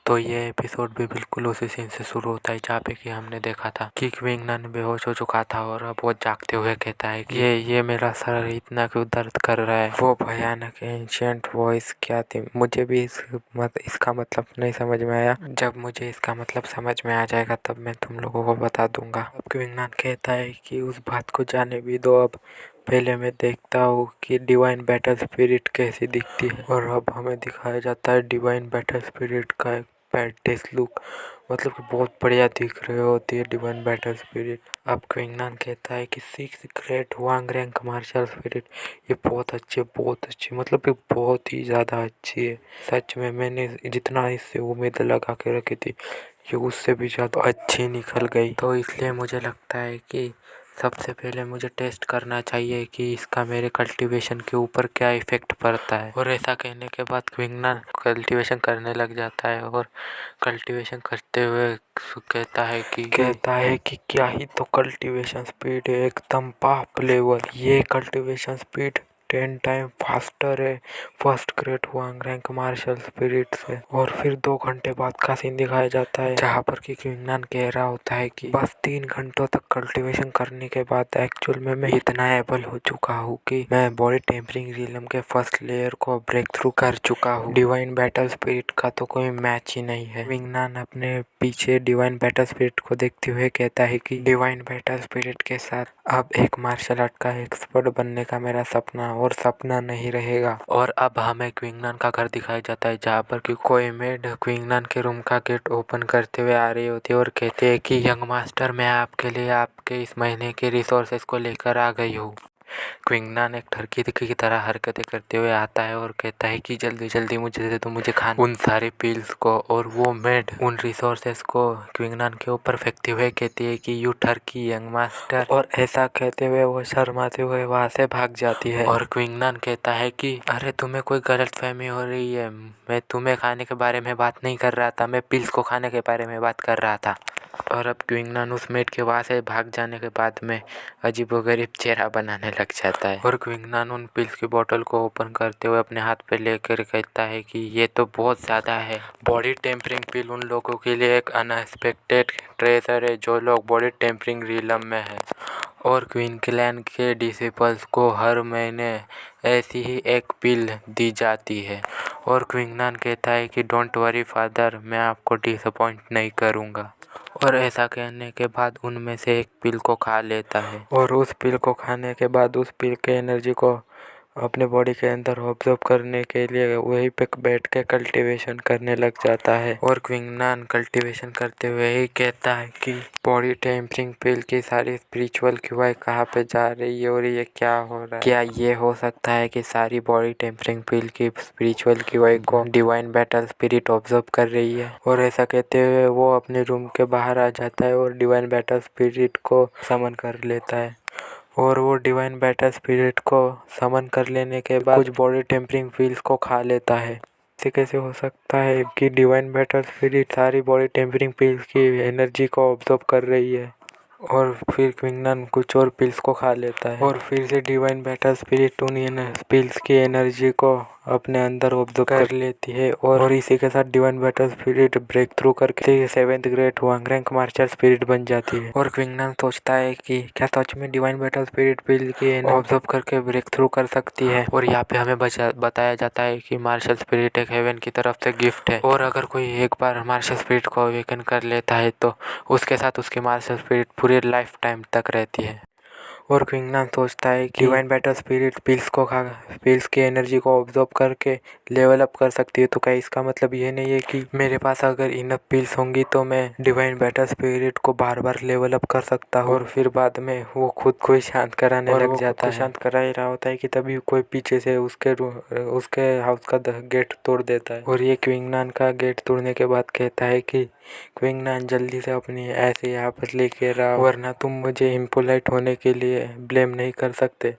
तो ये एपिसोड भी बिल्कुल उसी सीन से शुरू होता है जहाँ पे कि हमने देखा था कि क्विंगनन बेहोश हो चुका था और अब वो जागते हुए कहता है कि ये मेरा सर इतना क्यों दर्द कर रहा है। वो भयानक एंशिएंट वॉइस क्या थी, मुझे भी इसका मतलब नहीं समझ में आया। जब मुझे इसका मतलब समझ में आ जाएगा तब मैं तुम लोगों को बता दूंगा। अब क्विंगनन कहता है कि उस बात को जाने भी दो, अब पहले मैं देखता हूँ कि डिवाइन बैटल स्पिरिट कैसी दिखती है। और अब हमें दिखाया जाता है डिवाइन बैटल स्पिरिट का एक बैडेस लुक, मतलब कि बहुत बढ़िया दिख रही होती है डिवाइन बैटल स्पिरिट। अब क्विंगनन कहता है कि 6 great Huang rank martial spirit ये बहुत अच्छी मतलब कि बहुत ही ज़्यादा अच्छी है। सच में मैंने जितना इससे उम्मीद लगा के रखी थी ये उससे भी ज़्यादा अच्छी निकल गई। तो इसलिए मुझे लगता है कि सबसे पहले मुझे टेस्ट करना चाहिए कि इसका मेरे कल्टीवेशन के ऊपर क्या इफ़ेक्ट पड़ता है। और ऐसा कहने के बाद क्विंगनन कल्टीवेशन करने लग जाता है और कल्टीवेशन करते हुए कहता है कि क्या ही तो कल्टीवेशन स्पीड है, एकदम पाप लेवल। ये कल्टीवेशन स्पीड 10 टाइम फास्टर है first great Huang rank martial spirit से। और फिर 2 घंटे बाद का सीन दिखाया जाता है जहाँ पर कि क्विंगनन कह रहा होता है कि बस 3 घंटों तक कल्टीवेशन करने के बाद एक्चुअल में मैं इतना एबल हो चुका हूँ कि मैं बॉडी टेम्परिंग रिलम के फर्स्ट लेयर को ब्रेक थ्रू कर चुका हूँ। डिवाइन बैटल स्पिरिट का तो कोई मैच ही नहीं है। क्विंगनन अपने पीछे डिवाइन बैटल स्पिरिट को देखते हुए कहता है कि डिवाइन बैटल स्पिरिट के साथ अब एक मार्शल आर्ट का एक्सपर्ट बनने का मेरा सपना और सपना नहीं रहेगा। और अब हमें क्विंगनन का घर दिखाया जाता है जहाँ पर कि कोई मेड क्विंगनन के रूम का गेट ओपन करते हुए आ रही होती है और कहते हैं कि यंग मास्टर मैं आपके लिए आपके इस महीने के रिसोर्सेज को लेकर आ गई हूँ। क्विंगनन एक ठरकी की तरह हरकतें करते हुए आता है और कहता है कि जल्दी जल्दी मुझे दे दो, मुझे खाना उन सारे पिल्स को। और वो मेड उन रिसोर्सेस को क्विंगनन के ऊपर फेंकते हुए कहती है कि यू ठरकी यंग मास्टर। और ऐसा कहते हुए वो शर्माते हुए वहाँ से भाग जाती है। और क्विंगनन कहता है कि अरे तुम्हें कोई गलतफहमी हो रही है, मैं तुम्हें खाने के बारे में बात नहीं कर रहा था, मैं पिल्स को खाने के बारे में बात कर रहा था। और अब क्विंगनन उस मेड के वहाँ से भाग जाने के बाद में अजीबोगरीब चेहरा बनाने लग जाता है। और क्विंगनन उन पिल्स की बोतल को ओपन करते हुए अपने हाथ पे लेकर कहता है कि ये तो बहुत ज़्यादा है। बॉडी टेम्परिंग पिल उन लोगों के लिए एक अनएक्सपेक्टेड ट्रेजर है जो लोग बॉडी टेम्परिंग रिलम में है। और क्वीन क्लैन के डिसिपल्स को हर महीने ऐसी ही एक पिल दी जाती है। और क्विंगनन कहता है कि डोंट वरी फादर, मैं आपको डिसअपॉइंट नहीं करूँगा। और ऐसा कहने के बाद उनमें से एक पिल को खा लेता है। और उस पिल को खाने के बाद उस पिल के एनर्जी को अपने बॉडी के अंदर ऑब्जर्व करने के लिए वहीं पे बैठ के कल्टीवेशन करने लग जाता है। और क्विंगनन कल्टीवेशन करते हुए ही कहता है कि बॉडी टेम्परिंग पिल की सारी स्पिरिचुअल क्यूआई कहाँ पे जा रही है और ये क्या हो रहा है। क्या ये हो सकता है कि सारी बॉडी टेम्परिंग पिल की स्पिरिचुअल क्यूआई को डिवाइन बैटल स्पिरिट ऑब्जर्व कर रही है। और ऐसा कहते हुए वो अपने रूम के बाहर आ जाता है और डिवाइन बैटल स्पिरिट को समन कर लेता है। और वो डिवाइन बैटल स्पिरिट को समन कर लेने के बाद कुछ बॉडी टेम्परिंग पिल्स को खा लेता है। ऐसे कैसे हो सकता है कि डिवाइन बैटल स्पिरिट सारी बॉडी टेम्परिंग पिल्स की एनर्जी को ऑब्जर्व कर रही है। और फिर क्विंगनन कुछ और पिल्स को खा लेता है और फिर से डिवाइन बैटल स्पिरिट उन पिल्स की एनर्जी को अपने अंदर ऑब्जर्व कर लेती है। और इसी के साथ divine battle spirit break through करके 7th great Huang rank martial spirit बन जाती है। और क्विंगनन सोचता है कि क्या सच में डिवाइन बैटल स्पिरिट पिल की एनर्जी ऑब्जर्व करके ब्रेक थ्रू कर सकती है। और यहाँ पे हमें बताया जाता है कि मार्शल स्पिरिट एक हेवन की तरफ से गिफ्ट है और अगर कोई एक बार मार्शल स्पिरिट को अवेकन कर लेता है तो उसके साथ उसकी मार्शल स्पिरिट पूरी लाइफ टाइम तक रहती है। और क्विंगनन सोचता है कि डिवाइन बैटल स्पिरिट पिल्स की एनर्जी को ऑब्जर्व करके लेवल अप कर सकती है। तो क्या इसका मतलब ये नहीं है कि मेरे पास अगर इनफ पिल्स होंगी तो मैं डिवाइन बैटल स्पिरिट को बार बार लेवल अप कर सकता हूँ। और फिर बाद में वो खुद को ही शांत कराने लग जाता है। शांत करा ही रहा होता है कि तभी कोई पीछे से उसके हाउस का गेट तोड़ देता है। और ये क्विंगनन का गेट तोड़ने के बाद कहता है कि क्विंगनन जल्दी से अपनी ऐसे यहाँ पर लेके रहा, वरना तुम मुझे इम्पोलाइट होने के लिए ब्लेम नहीं कर सकते।